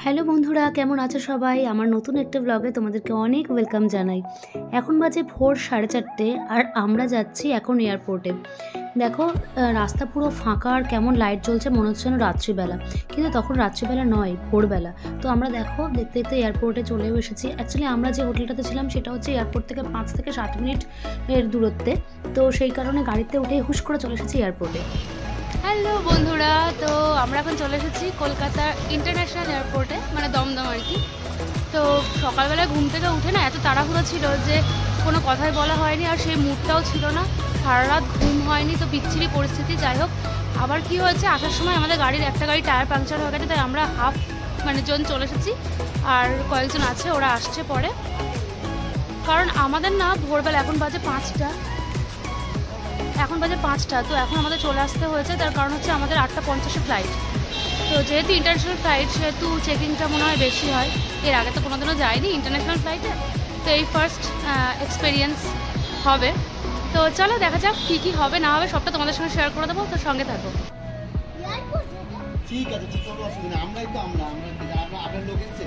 Hello বন্ধুরা, কেমন আছো সবাই? আমার নতুন একটা ব্লগে তোমাদেরকে অনেক ওয়েলকাম জানাই। এখন বাজে ভোর 4:30 আর আমরা যাচ্ছি এখন এয়ারপোর্টে। দেখো রাস্তা পুরো ফাঁকা আর কেমন লাইট জ্বলছে, মনে হচ্ছে যেন রাত্রিবেলা, কিন্তু তখন রাত্রিবেলা নয়, ভোরবেলা। তো আমরা দেখো দেখতে দেখতে এয়ারপোর্টে চলেও এসেছি। অ্যাকচুয়ালি আমরা যে হোটেলটাতে ছিলাম সেটা হচ্ছে এয়ারপোর্ট থেকে 5 থেকে 7 মিনিট এর দূরত্বে। তো সেই কারণে গাড়িতে উঠে হুশ করে চলে এসেছি এয়ারপোর্টে। হ্যালো বন্ধুরা, তো আমরা এখন চলে এসেছি কলকাতা ইন্টারন্যাশনাল এয়ারপোর্টে, মানে দমদম আর কি। তো সকালবেলায় ঘুম থেকে উঠে না এত তাড়াহুড়ো ছিল যে কোনো কথাই বলা হয়নি, আর সেই মুডটাও ছিল না। সারা রাত ঘুম হয়নি, তো বিচ্ছিরি পরিস্থিতি। যাই হোক, আবার কি হয়েছে, আসার সময় আমাদের গাড়ির একটা গাড়ি টায়ার পাংচার হয়ে গেছে, তাই আমরা জন চলে এসেছি। আর কয়েকজন আছে, ওরা আসছে পরে। কারণ আমাদের না ভোরবেলা, এখন বাজে 5টা, তো এখন আমাদের চলে আসতে হয়েছে। তার কারণ হচ্ছে আমাদের 8:50 ফ্লাইট। তো যেহেতু ইন্টারন্যাশনাল ফ্লাইট, সেহেতু চেকিংটা মনে হয় বেশি হয়। এর আগে তো কোনোদিনও যায়নি ইন্টারন্যাশনাল ফ্লাইটে, তো এই ফার্স্ট এক্সপিরিয়েন্স হবে। তো চলো দেখা যাক কী কী হবে না হবে, সবটা তোমাদের সঙ্গে শেয়ার করে দেবো, তো সঙ্গে থাকো। ঠিক আছে, কোনো অসুবিধা নেই। আমরাই তো আমরা আপনার লোক এসছে।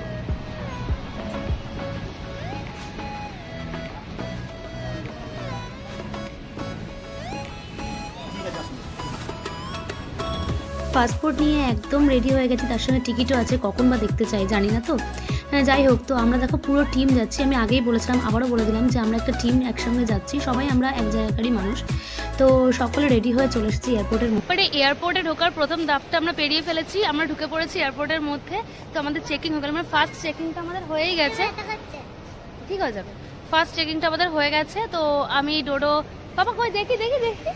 পাসপোর্ট নিয়ে একদম রেডি হয়ে গেছি, তার সঙ্গে টিকিটও আছে, কখন বা দেখতে চাই জানি না। তো যাই হোক, তো আমরা দেখো পুরো টিম যাচ্ছি। আমি আগেই বলেছিলাম, আবারও বলে দিলাম যে আমরা একটা টিম একসঙ্গে যাচ্ছি, সবাই আমরা এক জায়গাকারই মানুষ। তো সকলে রেডি হয়ে চলে এসেছি এয়ারপোর্টের মধ্যে। এয়ারপোর্টে ঢোকার প্রথম ধাপটা আমরা পেরিয়ে ফেলেছি, আমরা ঢুকে পড়েছি এয়ারপোর্টের মধ্যে। তো আমাদের চেকিং হয়ে গেল, মানে ফার্স্ট চেকিংটা আমাদের হয়েই গেছে। ঠিক হয়ে যাবে, ফার্স্ট চেকিংটা আমাদের হয়ে গেছে। তো আমি ডোডো, বাবা কই, দেখি দেখি দেখি,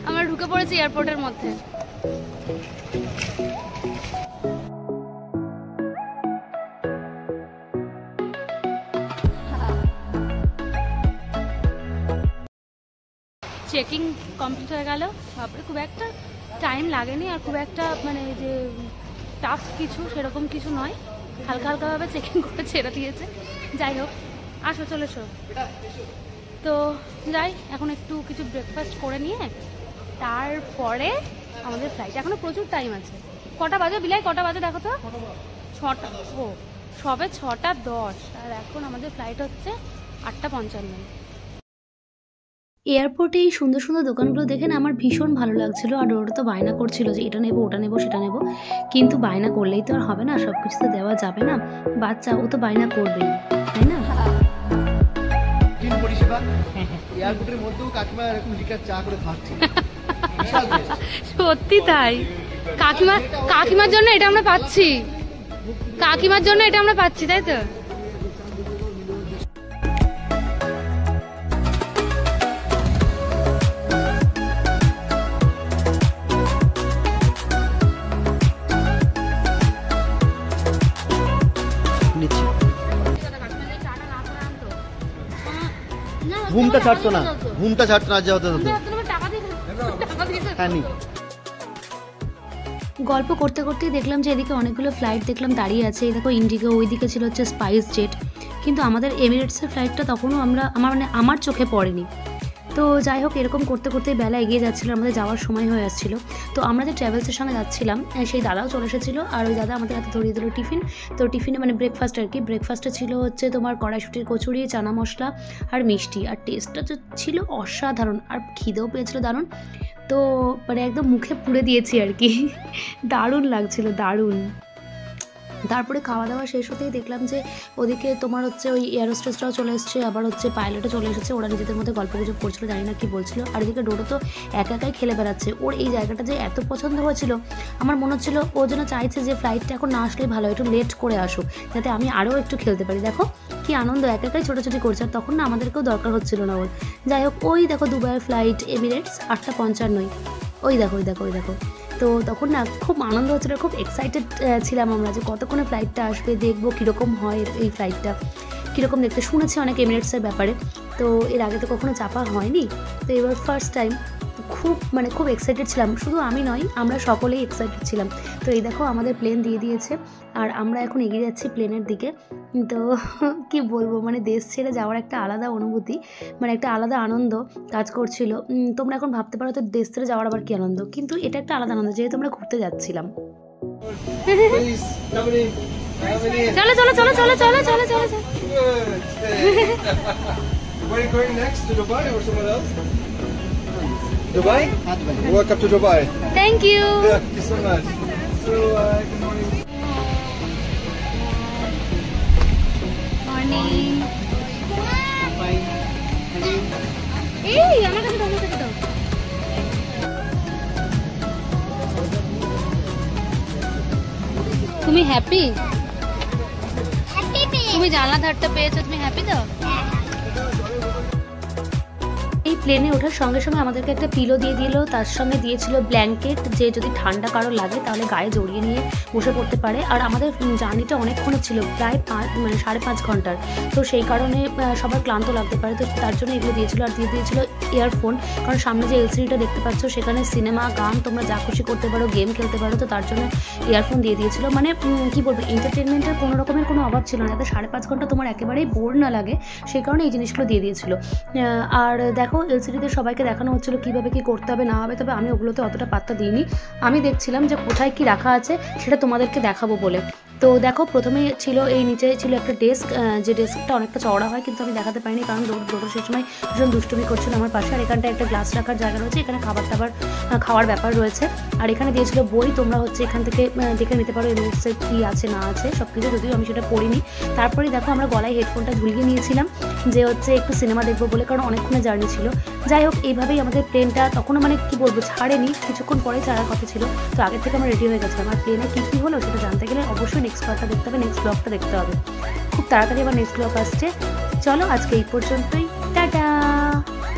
আমরা ঢুকে পড়েছি এয়ারপোর্টের মধ্যে। চেকিং কমপ্লিট হয়ে গেল। তারপরে খুব একটা টাইম লাগেনি, আর খুব একটা মানে যে টাফ কিছু সেরকম কিছু নয়, হালকা হালকাভাবে চেকিং করে ছেড়ে দিয়েছে। যাই হোক, আসো চলে এসো। তো যাই, এখন একটু কিছু ব্রেকফাস্ট করে নিয়ে তারপরে আমাদের ফ্লাইট, এখনো প্রচুর টাইম আছে। কটা বাজে বিলাই, কটা বাজে দেখো তো? 6টা। ও, সবে 6:10, আর এখন আমাদের ফ্লাইট হচ্ছে 8:55। এয়ারপোর্টে এই সুন্দর সুন্দর দোকানগুলো দেখে না আমার ভীষণ ভালো লাগছিল। আর ওরা তো বায়না করছিল যে এটা নেবো, ওটা নেবো, সেটা নেবো। কিন্তু বায়না করলেই তো আর হবে না, সব কিছু তো দেওয়া যাবে না। বাচ্চা, ও তো বায়না করবেই, তাই না? পরিষেবা এয়ারপোর্টের মধ্যেও কাকিমা এরকম লিকার চা করে খাচ্ছে। সত্যি তাই, কাকিমার জন্য এটা আমরা পাচ্ছি, তাই তো? ঘুমটা ছাড়তো না যা হতে হতো। হ্যাঁ, নি গল্প করতে করতেই দেখলাম যে এদিকে অনেকগুলো ফ্লাইট দেখলাম দাঁড়িয়ে আছে। এই দেখো ইন্ডিগো, ওইদিকে ছিল হচ্ছে স্পাইস জেট, কিন্তু আমাদের এমিরেটসের ফ্লাইটটা তখনও আমার চোখে পড়েনি। তো যাই হোক, এরকম করতে করতেই বেলা এগিয়ে যাচ্ছিলো, আমাদের যাওয়ার সময় হয়ে আসছিলো। তো আমরা যে ট্রাভেলসের সঙ্গে যাচ্ছিলাম, সেই দাদাও চলে এসেছিলো, আর ওই দাদা আমাদের হাতে ধরিয়ে দিল টিফিন। তো টিফিনে মানে ব্রেকফাস্ট আর কি, ব্রেকফাস্টে ছিল হচ্ছে তোমার কড়াইশুটির কচুরি, চানা মশলা আর মিষ্টি। আর টেস্টটা তো ছিল অসাধারণ, আর খিদেও পেয়েছিল দারুণ। তো মানে একদম মুখে পুড়ে দিয়েছি আর কি, দারুণ লাগছিল, দারুণ। তারপরে খাওয়া দাওয়া শেষ হতেই দেখলাম যে ওদিকে তোমার হচ্ছে ওই এয়ারোস্টেসটাও চলে এসছে, আবার হচ্ছে পাইলটও চলে এসেছে। ওরা নিজেদের মধ্যে গল্প গুজব করছিল, জানি না কি বলছিল। আর এদিকে ডোডো তো একা একাই খেলে বেড়াচ্ছে। ওর এই জায়গাটা যে এত পছন্দ হয়েছিল, আমার মনে হচ্ছিল ও যেন চাইছে যে ফ্লাইটটা এখন না আসলেই ভালো, একটু লেট করে আসুক, যাতে আমি আরও একটু খেলতে পারি। দেখো কি আনন্দ, একা একাই ছোটাছুটি করছে, আর তখন না আমাদেরকেও দরকার হচ্ছিল না ওর। যাই হোক, ওই দেখো দুবাইয়ের ফ্লাইট এমিরেটস 8:55, ওই দেখো ওই দেখো ওই দেখো। তো তখন না খুব আনন্দ হচ্ছিলো, খুব এক্সাইটেড ছিলাম আমরা যে কতক্ষণে ফ্লাইটটা আসবে, দেখবো কীরকম হয় এই ফ্লাইটটা, কীরকম দেখতে। শুনেছি অনেক এমিরেটসের ব্যাপারে, তো এর আগে তো কখনো চাপা হয়নি, তো এবার ফার্স্ট টাইম। খুব এক্সাইটেড ছিলাম, শুধু আমি নয়, আমরা সকলেই এক্সাইটেড ছিলাম। তো এই দেখো আমাদের প্লেন দিয়ে দিয়েছে, আর আমরা এখন এগিয়ে যাচ্ছি প্লেনের দিকে। তো কি বলবো, মানে দেশ ছেড়ে যাওয়ার একটা আলাদা অনুভূতি, মানে একটা আলাদা আনন্দ কাজ করছিল। তোমরা এখন ভাবতে পারো তো দেশ ছেড়ে যাওয়ার আবার কি আনন্দ, কিন্তু এটা একটা আলাদা আনন্দ, যেহেতু আমরা ঘুরতে যাচ্ছিলাম। চলো চলো চলো চলো চলো চলো চলো চলো Where are you going next? To Dubai or somewhere else? Dubai? Welcome to Dubai. Thank you Thank you so much. So, good morning. Morning এই আমার কাছে দাও আমার কাছে দাও তুমি হ্যাপি তুমি জানলা ধারটা পেয়েছো তুমি হ্যাপি তো এই প্লেনে ওঠার সঙ্গে সঙ্গে আমাদেরকে একটা পিলো দিয়ে দিল, তার সঙ্গে দিয়েছিল ব্ল্যাঙ্কেট, যে যদি ঠান্ডা কারো লাগে তাহলে গায়ে জড়িয়ে নিয়ে বসে পড়তে পারে। আর আমাদের জার্নিটা অনেকক্ষণের ছিল, প্রায় 5.5 ঘন্টার, তো সেই কারণে সবার ক্লান্ত লাগতে পারে, তো তার জন্য এগুলো দিয়েছিল। আর দিয়ে দিয়েছিল ইয়ারফোন, কারণ সামনে যে এলসিডিটা দেখতে পাচ্ছ সেখানে সিনেমা, গান তোমরা যা খুশি করতে পারো, গেম খেলতে পারো, তো তার জন্য ইয়ারফোন দিয়ে দিয়েছিল। মানে কি বলবো, এন্টারটেনমেন্টের কোনো রকমের কোনো অভাব ছিল না, যাতে 5.5 ঘন্টা তোমার একেবারেই বোর না লাগে, সেই কারণে এই জিনিসগুলো দিয়ে দিয়েছিল। আর দেখো এলসিডিতে সবাইকে দেখানো হচ্ছিলো কীভাবে কী করতে হবে না হবে, তবে আমি ওগুলোতে অতটা পাত্তা দিইনি। আমি দেখছিলাম যে কোথায় কী রাখা আছে সেটা তোমাদেরকে দেখাবো বলে। তো দেখো প্রথমে ছিল এই নিচে ছিল একটা ডেস্ক, যে ডেস্কটা অনেকটা চওড়া হয়, কিন্তু আমি দেখাতে পারিনি কারণ ডোডো সেই সময় ভীষণ দুষ্টুমি করছিল আমার পাশে। আর এখানটা একটা গ্লাস রাখার জায়গা রয়েছে, এখানে খাওয়ার ব্যাপার রয়েছে। আর এখানে দিয়েছিল বই, তোমরা হচ্ছে এখান থেকে দেখে নিতে পারো এমএসে কী আছে না আছে সব কিছু, যদিও আমি সেটা পড়িনি। তারপরে দেখো আমরা গলায় হেডফোনটা ঝুলিয়ে নিয়েছিলাম, যে হচ্ছে একটু সিনেমা দেখবো বলে, কারণ অনেকক্ষণে জার্নি ছিল। যাই হোক এইভাবেই আমাদের প্লেনটা তখনও মানে কি বলবো ছাড়েনি, কিছুক্ষণ পরে ছাড়ার কথা ছিল, তো আগের থেকে আমরা রেডি হয়ে গেছিলাম। আর প্লেনে কী কী হলো সেটা জানতে গেলে অবশ্যই নেক্সট পার্টটা দেখতে হবে, নেক্সট ব্লগটা দেখতে হবে। খুব তাড়াতাড়ি আবার নেক্সট ব্লগ আসছে। চলো আজকে এই পর্যন্তই, টাটা।